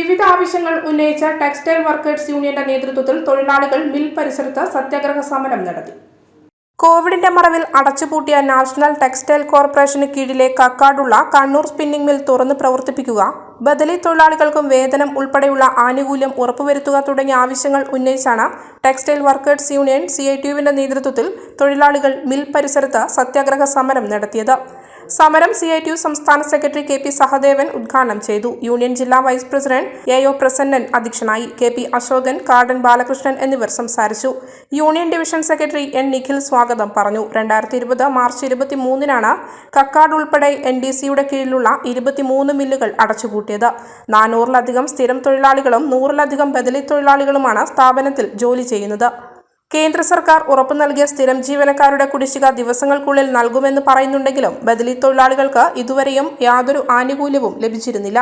വിവിധ ആവശ്യങ്ങൾ ഉന്നയിച്ച ടെക്സ്റ്റൈൽ വർക്കേഴ്സ് യൂണിയന്റെ നേതൃത്വത്തിൽ തൊഴിലാളികൾ മിൽ പരിസരത്ത് സത്യാഗ്രഹ സമരം നടത്തി. കോവിഡിന്റെ മറവിൽ അടച്ചുപൂട്ടിയ നാഷണൽ ടെക്സ്റ്റൈൽ കോർപ്പറേഷന് കീഴിലെ കക്കാടുള്ള കണ്ണൂർ സ്പിന്നിംഗ് മിൽ തുറന്ന് പ്രവർത്തിപ്പിക്കുക, ബദലി തൊഴിലാളികൾക്കും വേതനം ഉൾപ്പെടെയുള്ള ആനുകൂല്യം ഉറപ്പുവരുത്തുക തുടങ്ങിയ ആവശ്യങ്ങൾ ഉന്നയിച്ചാണ് ടെക്സ്റ്റൈൽ വർക്കേഴ്സ് യൂണിയൻ CITU-വിന്റെ നേതൃത്വത്തിൽ തൊഴിലാളികൾ മിൽ പരിസരത്ത് സത്യാഗ്രഹ സമരം നടത്തിയത്. സമരം CITU സംസ്ഥാന സെക്രട്ടറി KP സഹദേവൻ ഉദ്ഘാടനം ചെയ്തു. യൂണിയൻ ജില്ലാ വൈസ് പ്രസിഡന്റ് AO പ്രസന്നൻ അധ്യക്ഷനായി. KP അശോകൻ, കാടൻ ബാലകൃഷ്ണൻ എന്നിവർ സംസാരിച്ചു. Union division secretary N Nikhil സ്വാഗതം പറഞ്ഞു. 2020 മാർച്ച് 23-നാണ് കക്കാട് ഉൾപ്പെടെ NDC-യുടെ കീഴിലുള്ള 23 മില്ലുകൾ അടച്ചുപൂട്ടിയത്. 400-ലധികം സ്ഥിരം തൊഴിലാളികളും 100-ലധികം ബദലി തൊഴിലാളികളുമാണ് സ്ഥാപനത്തിൽ ജോലി ചെയ്യുന്നത്. കേന്ദ്ര സർക്കാർ ഉറപ്പു നൽകിയ സ്ഥിരം ജീവനക്കാരുടെ കുടിശ്ശിക ദിവസങ്ങൾക്കുള്ളിൽ നൽകുമെന്ന് പറയുന്നുണ്ടെങ്കിലും ബദലി തൊഴിലാളികൾക്ക് ഇതുവരെയും യാതൊരു ആനുകൂല്യവും ലഭിച്ചിരുന്നില്ല.